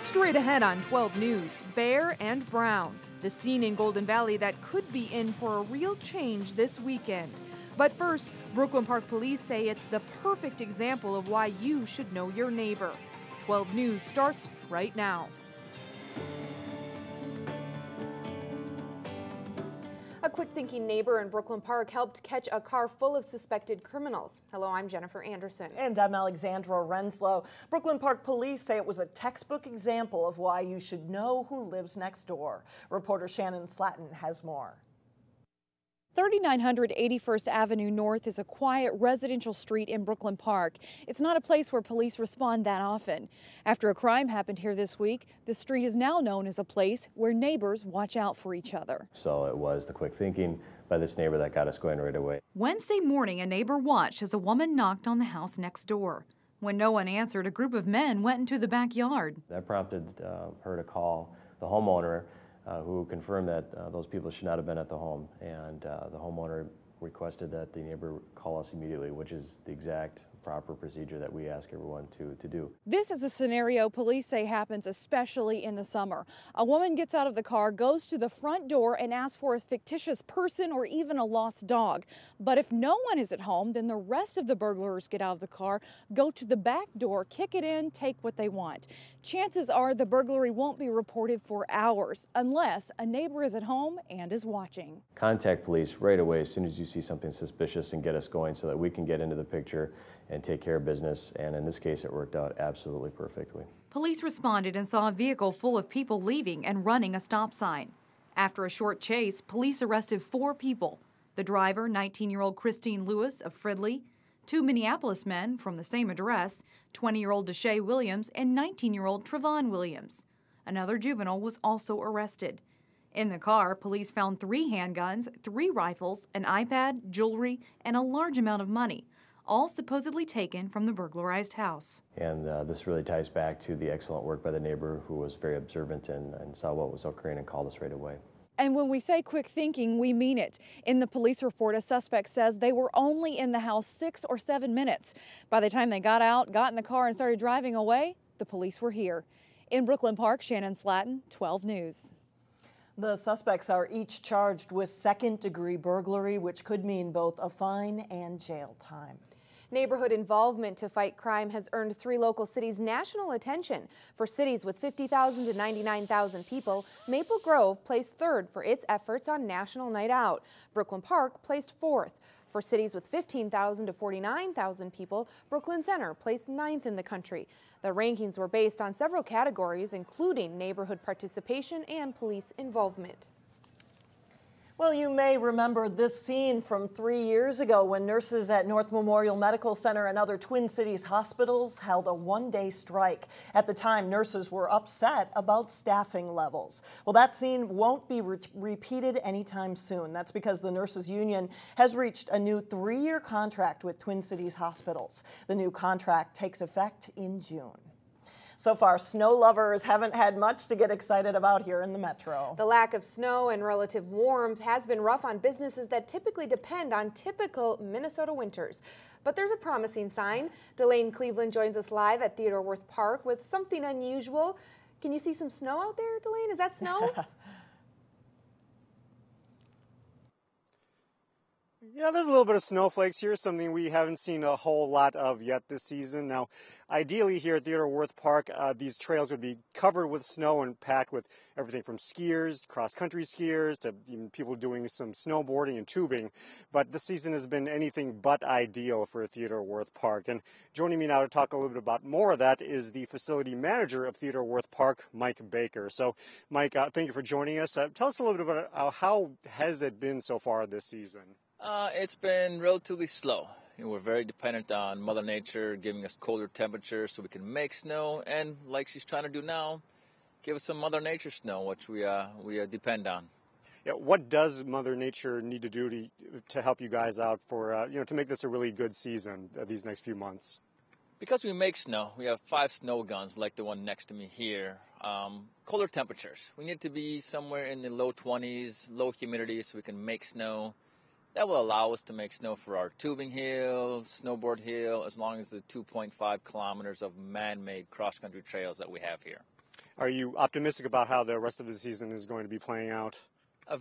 Straight ahead on 12 News, Bear and Brown, the scene in Golden Valley that could be in for a real change this weekend. But first, Brooklyn Park Police say it's the perfect example of why you should know your neighbor. 12 News starts right now. A quick-thinking neighbor in Brooklyn Park helped catch a car full of suspected criminals. Hello, I'm Jennifer Anderson. And I'm Alexandra Renslow. Brooklyn Park Police say it was a textbook example of why you should know who lives next door. Reporter Shannon Slatton has more. 3900 81st Avenue North is a quiet residential street in Brooklyn Park. It's not a place where police respond that often. After a crime happened here this week, the street is now known as a place where neighbors watch out for each other. So it was the quick thinking by this neighbor that got us going right away. Wednesday morning, a neighbor watched as a woman knocked on the house next door. When no one answered, a group of men went into the backyard. That prompted her to call the homeowner, who confirmed that those people should not have been at the home, and the homeowner requested that the neighbor call us immediately, which is the exact proper procedure that we ask everyone to do. This is a scenario police say happens especially in the summer. A woman gets out of the car, goes to the front door and asks for a fictitious person or even a lost dog. But if no one is at home, then the rest of the burglars get out of the car, go to the back door, kick it in, take what they want. Chances are the burglary won't be reported for hours unless a neighbor is at home and is watching. Contact police right away as soon as you see something suspicious and get us going so that we can get into the picture and take care of business, and in this case it worked out absolutely perfectly. Police responded and saw a vehicle full of people leaving and running a stop sign. After a short chase, police arrested 4 people. The driver, 19-year-old Christine Lewis of Fridley, 2 Minneapolis men from the same address, 20-year-old Deshae Williams and 19-year-old Trevon Williams. Another juvenile was also arrested. In the car, police found 3 handguns, 3 rifles, an iPad, jewelry, and a large amount of money, all supposedly taken from the burglarized house. And this really ties back to the excellent work by the neighbor who was very observant and saw what was occurring and called us right away. And when we say quick thinking, we mean it. In the police report, a suspect says they were only in the house 6 or 7 minutes. By the time they got out, got in the car, and started driving away, the police were here. In Brooklyn Park, Shannon Slatton, 12 News. The suspects are each charged with second-degree burglary, which could mean both a fine and jail time. Neighborhood involvement to fight crime has earned 3 local cities national attention. For cities with 50,000 to 99,000 people, Maple Grove placed 3rd for its efforts on National Night Out. Brooklyn Park placed 4th. For cities with 15,000 to 49,000 people, Brooklyn Center placed 9th in the country. The rankings were based on several categories, including neighborhood participation and police involvement. Well, you may remember this scene from 3 years ago when nurses at North Memorial Medical Center and other Twin Cities hospitals held a one-day strike. At the time, nurses were upset about staffing levels. Well, that scene won't be repeated anytime soon. That's because the nurses union has reached a new 3-year contract with Twin Cities hospitals. The new contract takes effect in June. So far, snow lovers haven't had much to get excited about here in the metro. The lack of snow and relative warmth has been rough on businesses that typically depend on typical Minnesota winters. But there's a promising sign. Delane Cleveland joins us live at Theodore Wirth Park with something unusual. Can you see some snow out there, Delane? Is that snow? Yeah, there's a little bit of snowflakes here, something we haven't seen a whole lot of yet this season. Now, ideally here at Theodore Wirth Park, these trails would be covered with snow and packed with everything from skiers, cross-country skiers, to even people doing some snowboarding and tubing. But the season has been anything but ideal for Theodore Wirth Park. And joining me now to talk a little bit about more of that is the facility manager of Theodore Wirth Park, Mike Baker. So, Mike, thank you for joining us. Tell us a little bit about how has it been so far this season? It's been relatively slow. We're very dependent on Mother Nature giving us colder temperatures so we can make snow, and like she's trying to do now, give us some Mother Nature snow, which we depend on. Yeah, what does Mother Nature need to do to help you guys out for to make this a really good season these next few months? Because we make snow, we have 5 snow guns like the one next to me here. Colder temperatures. We need to be somewhere in the low 20s, low humidity, so we can make snow. That will allow us to make snow for our tubing hill, snowboard hill, as long as the 2.5 kilometers of man-made cross-country trails that we have here. Are you optimistic about how the rest of the season is going to be playing out?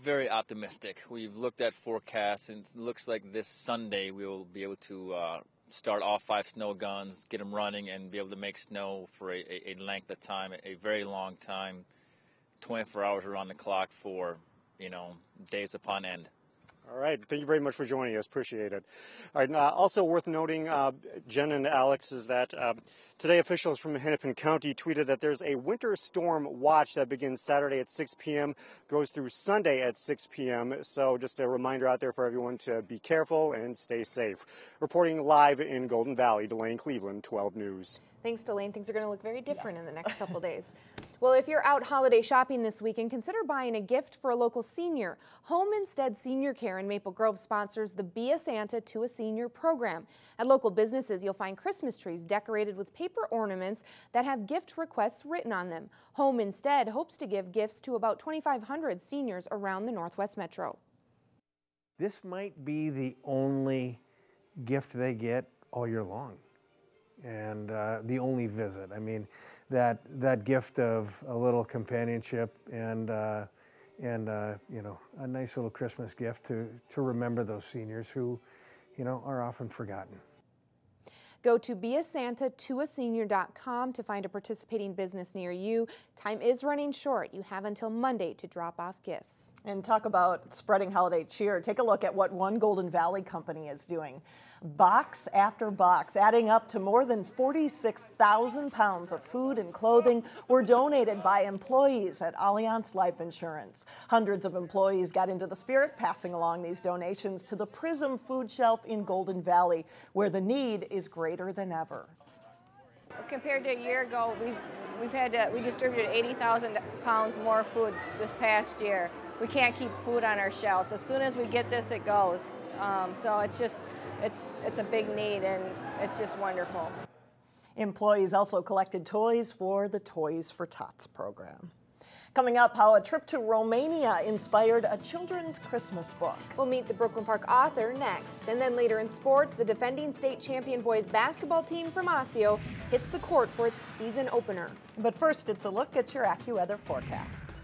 Very optimistic. We've looked at forecasts, and it looks like this Sunday we will be able to start all 5 snow guns, get them running, and be able to make snow for a length of time, a very long time, 24 hours around the clock for, days upon end. All right. Thank you very much for joining us. Appreciate it. All right. Also worth noting, Jen and Alex, is that today officials from Hennepin County tweeted that there's a winter storm watch that begins Saturday at 6 p.m., goes through Sunday at 6 p.m. So just a reminder out there for everyone to be careful and stay safe. Reporting live in Golden Valley, Delane Cleveland, 12 News. Thanks, Delane. Things are going to look very different in the next couple days. Well, if you're out holiday shopping this weekend, consider buying a gift for a local senior. Home Instead Senior Care in Maple Grove sponsors the Be a Santa to a Senior program. At local businesses, you'll find Christmas trees decorated with paper ornaments that have gift requests written on them. Home Instead hopes to give gifts to about 2,500 seniors around the Northwest Metro. This might be the only gift they get all year long, and the only visit. I mean, that gift of a little companionship and a nice little Christmas gift to remember those seniors who, are often forgotten. Go to beasantatoasenior.com to find a participating business near you. Time is running short. You have until Monday to drop off gifts. And talk about spreading holiday cheer. Take a look at what one Golden Valley company is doing. Box after box, adding up to more than 46,000 pounds of food and clothing, were donated by employees at Allianz Life Insurance. Hundreds of employees got into the spirit, passing along these donations to the Prism Food Shelf in Golden Valley, where the need is greater than ever. Compared to a year ago, we distributed 80,000 pounds more food this past year. We can't keep food on our shelves. As soon as we get this, it goes. So it's a big need, and it's just wonderful. Employees also collected toys for the Toys for Tots program. Coming up, how a trip to Romania inspired a children's Christmas book. We'll meet the Brooklyn Park author next. And then later in sports, the defending state champion boys basketball team from Osseo hits the court for its season opener. But first, it's a look at your AccuWeather forecast.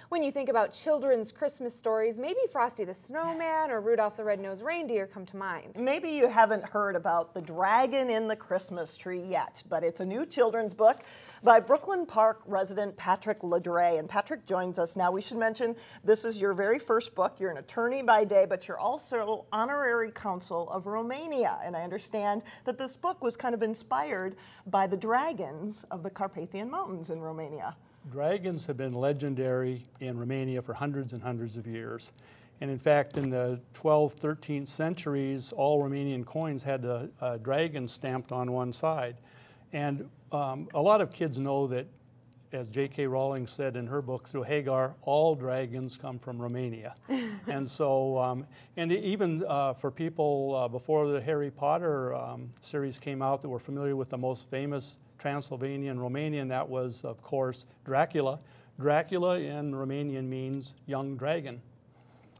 When you think about children's Christmas stories, maybe Frosty the Snowman or Rudolph the Red-Nosed Reindeer come to mind. Maybe you haven't heard about The Dragon in the Christmas Tree yet, but it's a new children's book by Brooklyn Park resident Patrick Ledre. And Patrick joins us now. We should mention this is your very first book. You're an attorney by day, but you're also honorary consul of Romania. And I understand that this book was kind of inspired by the dragons of the Carpathian Mountains in Romania. Dragons have been legendary in Romania for hundreds and hundreds of years. And in fact, in the 12th, 13th centuries, all Romanian coins had the dragon stamped on one side. And a lot of kids know that, as J.K. Rowling said in her book, Through Hagar, all dragons come from Romania. And so, and even for people before the Harry Potter series came out that were familiar with the most famous Transylvanian Romanian, that was, of course, Dracula. Dracula in Romanian means young dragon.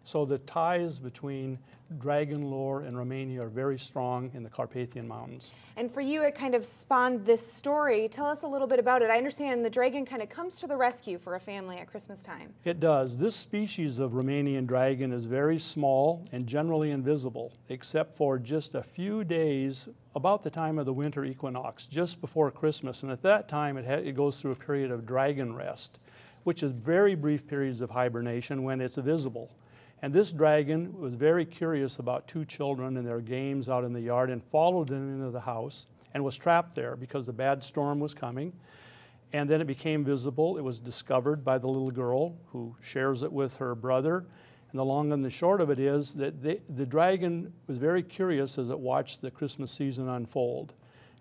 So the ties between dragon lore and Romania are very strong in the Carpathian Mountains. And for you, it kind of spawned this story. Tell us a little bit about it. I understand the dragon kind of comes to the rescue for a family at Christmas time. It does. This species of Romanian dragon is very small and generally invisible, except for just a few days about the time of the winter equinox, just before Christmas. And at that time, it goes through a period of dragon rest, which is very brief periods of hibernation when it's visible. And this dragon was very curious about two children and their games out in the yard and followed them into the house and was trapped there because the bad storm was coming. And then it became visible. It was discovered by the little girl who shares it with her brother. And the long and the short of it is that the dragon was very curious as it watched the Christmas season unfold.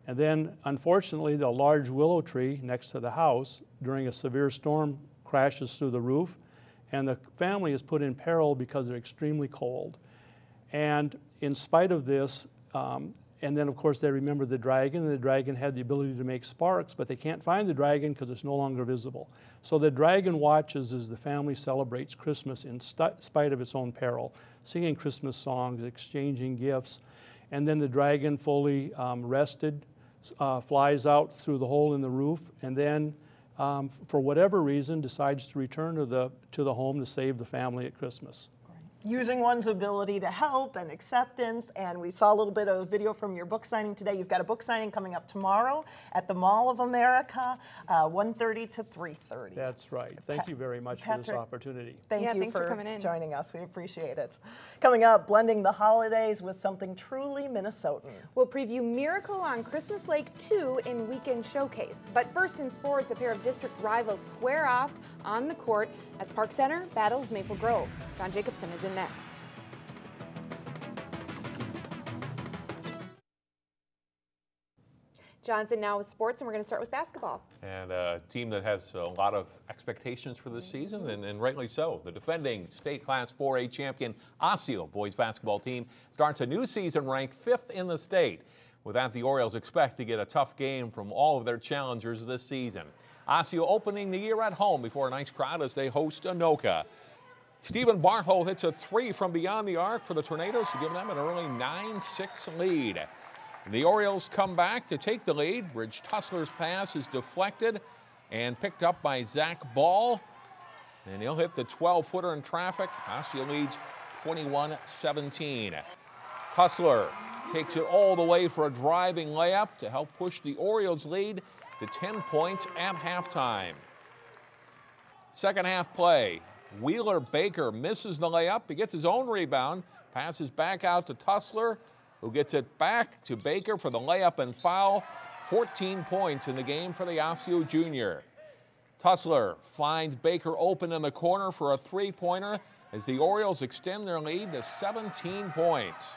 And then, unfortunately, the large willow tree next to the house during a severe storm crashes through the roof, and the family is put in peril because they're extremely cold. And in spite of this, And then, of course, they remember the dragon, and the dragon had the ability to make sparks, but they can't find the dragon because it's no longer visible. So the dragon watches as the family celebrates Christmas in spite of its own peril, singing Christmas songs, exchanging gifts, and then the dragon, fully rested, flies out through the hole in the roof, and then, for whatever reason, decides to return to the home to save the family at Christmas. Using one's ability to help and acceptance, and we saw a little bit of video from your book signing today. You've got a book signing coming up tomorrow at the Mall of America, 1:30 to 3:30. That's right. Thank you very much for this opportunity. Thank you thanks for coming in. joining us. We appreciate it. Coming up, blending the holidays with something truly Minnesotan. We'll preview Miracle on Christmas Lake 2 in Weekend Showcase. But first in sports, a pair of district rivals square off on the court as Park Center battles Maple Grove. John Jacobson is in next. Johnson now with sports, and we're going to start with basketball. And a team that has a lot of expectations for this season, and rightly so. The defending state Class 4A champion Osseo boys basketball team starts a new season ranked 5th in the state. With that, the Orioles expect to get a tough game from all of their challengers this season. Osseo opening the year at home before a nice crowd as they host Anoka. Stephen Barthold hits a 3 from beyond the arc for the Tornadoes to give them an early 9-6 lead. The Orioles come back to take the lead. Bridge Tussler's pass is deflected and picked up by Zach Ball. And he'll hit the 12-footer in traffic. Osseo leads 21-17. Tussler takes it all the way for a driving layup to help push the Orioles' lead to 10 points at halftime. Second half play. Wheeler Baker misses the layup. He gets his own rebound, passes back out to Tussler, who gets it back to Baker for the layup and foul. 14 points in the game for the Osseo junior. Tussler finds Baker open in the corner for a three-pointer as the Orioles extend their lead to 17 points.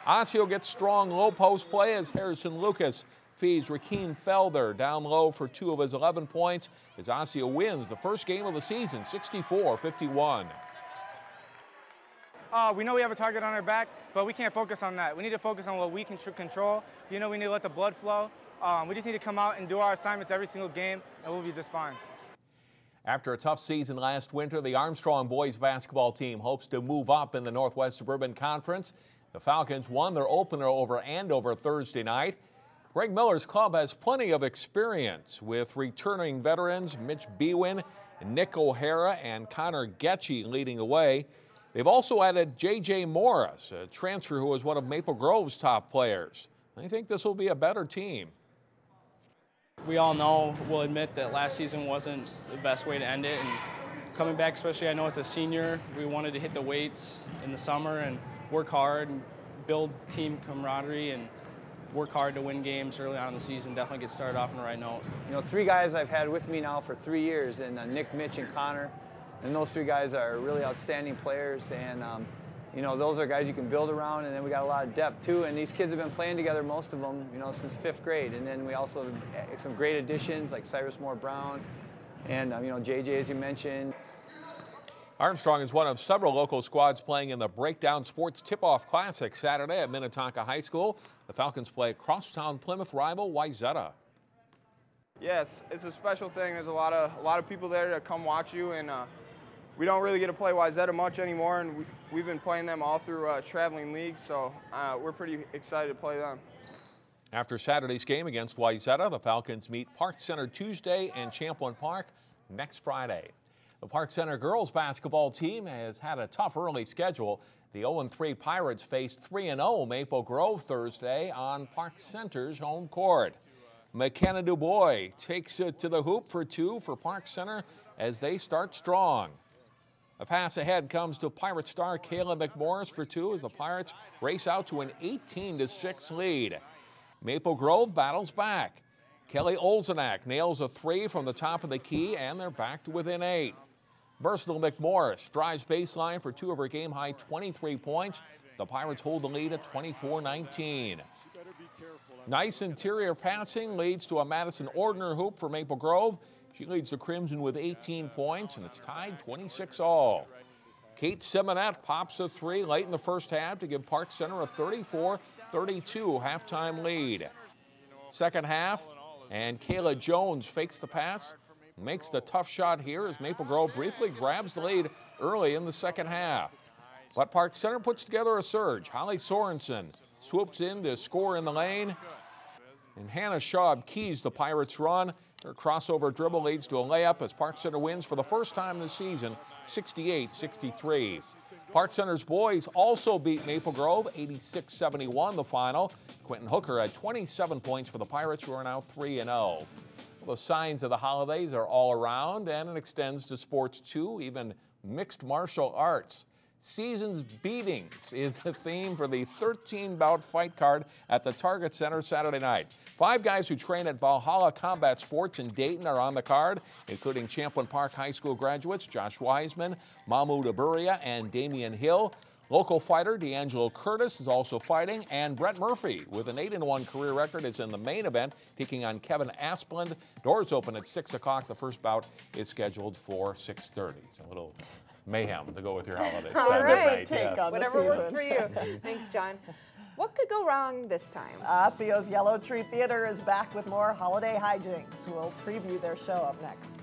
Osseo gets strong low-post play as Harrison Lucas feeds Rakeem Felder down low for 2 of his 11 points as Osseo wins the first game of the season, 64-51. We know we have a target on our back, but we can't focus on that. We need to focus on what we can control. You know, we need to let the blood flow. We just need to come out and do our assignments every single game, and we'll be just fine. After a tough season last winter, the Armstrong boys basketball team hopes to move up in the Northwest Suburban Conference. The Falcons won their opener over Andover Thursday night. Greg Miller's club has plenty of experience with returning veterans Mitch Bewin, Nick O'Hara, and Connor Getchie leading the way. They've also added J.J. Morris, a transfer who was one of Maple Grove's top players. I think this will be a better team. We all know, we'll admit that last season wasn't the best way to end it. And coming back, especially I know as a senior, we wanted to hit the weights in the summer and work hard and build team camaraderie and work hard to win games early on in the season, definitely get started off on the right note. You know, 3 guys I've had with me now for 3 years, and Nick, Mitch, and Connor. And those 3 guys are really outstanding players, and you know, those are guys you can build around, and then we got a lot of depth too, and these kids have been playing together, most of them, you know, since 5th grade, and then we also have some great additions like Cyrus Moore Brown and you know, JJ, as you mentioned. Armstrong is one of several local squads playing in the Breakdown Sports Tip-Off Classic Saturday at Minnetonka High School. The Falcons play crosstown Plymouth rival Wayzata. Yeah, it's a special thing. There's a lot of people there to come watch you, and we don't really get to play Wayzata much anymore, and we've been playing them all through traveling leagues, so we're pretty excited to play them. After Saturday's game against Wayzata, the Falcons meet Park Center Tuesday and Champlain Park next Friday. The Park Center girls basketball team has had a tough early schedule. The 0-3 Pirates face 3-0 Maple Grove Thursday on Park Center's home court. McKenna DuBois takes it to the hoop for 2 for Park Center as they start strong. A pass ahead comes to Pirate star Kayla McMorris for 2 as the Pirates race out to an 18-6 lead. Maple Grove battles back. Kelly Olzenak nails a 3 from the top of the key, and they're back to within 8. Versatile McMorris drives baseline for 2 of her game-high 23 points. The Pirates hold the lead at 24-19. Nice interior passing leads to a Madison Ordner hoop for Maple Grove. She leads the Crimson with 18 points, and it's tied 26-all. Kate Simonette pops a three late in the first half to give Park Center a 34-32 halftime lead. Second half, and Kayla Jones fakes the pass, makes the tough shot here as Maple Grove briefly grabs the lead early in the second half. But Park Center puts together a surge. Holly Sorensen swoops in to score in the lane, and Hannah Schaub keys the Pirates' run. Her crossover dribble leads to a layup as Park Center wins for the first time this season, 68-63. Park Center's boys also beat Maple Grove, 86-71 the final. Quentin Hooker had 27 points for the Pirates, who are now 3-0. The signs of the holidays are all around, and it extends to sports too, even mixed martial arts. Season's Beatings is the theme for the 13-bout fight card at the Target Center Saturday night. 5 guys who train at Valhalla Combat Sports in Dayton are on the card, including Champlin Park High School graduates Josh Wiseman, Mahmoud Aburia, and Damian Hill. Local fighter D'Angelo Curtis is also fighting, and Brett Murphy, with an 8-1 career record, is in the main event, taking on Kevin Asplund. Doors open at 6 o'clock. The first bout is scheduled for 6:30. It's a little mayhem to go with your holiday. All right, yes. Whatever works for you. Thanks, John. What could go wrong this time? Osceo's Yellow Tree Theater is back with more holiday hijinks. We'll preview their show up next.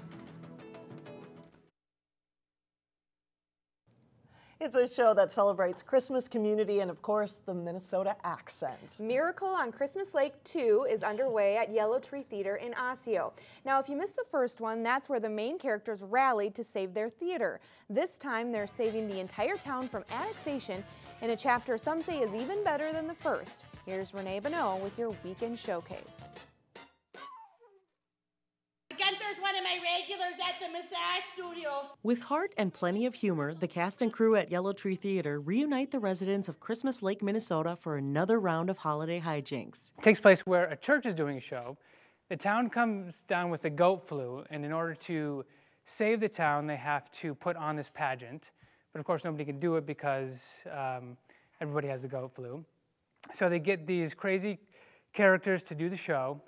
It's a show that celebrates Christmas, community, and of course, the Minnesota accent. Miracle on Christmas Lake 2 is underway at Yellow Tree Theater in Osseo. Now, if you missed the first one, that's where the main characters rallied to save their theater. This time, they're saving the entire town from annexation in a chapter some say is even better than the first. Here's Renee Bonneau with your weekend showcase. Gunther's one of my regulars at the massage studio. With heart and plenty of humor, the cast and crew at Yellow Tree Theater reunite the residents of Christmas Lake, Minnesota for another round of holiday hijinks. It takes place where a church is doing a show. The town comes down with the goat flu, and in order to save the town, they have to put on this pageant. But of course, nobody can do it because everybody has the goat flu. So they get these crazy characters to do the show.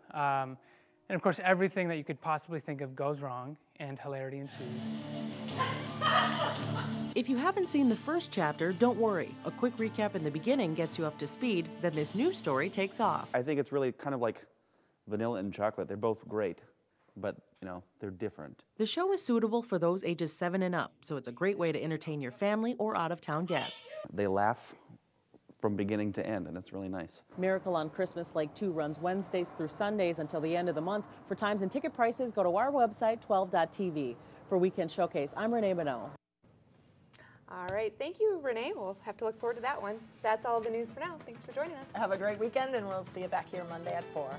And of course, everything that you could possibly think of goes wrong, and hilarity ensues. If you haven't seen the first chapter, don't worry. A quick recap in the beginning gets you up to speed, then this new story takes off. I think it's really kind of like vanilla and chocolate. They're both great, but, you know, they're different. The show is suitable for those ages 7 and up, so it's a great way to entertain your family or out-of-town guests. They laugh from beginning to end, and it's really nice. Miracle on Christmas Lake 2 runs Wednesdays through Sundays until the end of the month. For times and ticket prices, go to our website, 12.tv. For Weekend Showcase, I'm Renee Bonneau. All right, thank you, Renee. We'll have to look forward to that one. That's all the news for now. Thanks for joining us. Have a great weekend, and we'll see you back here Monday at 4.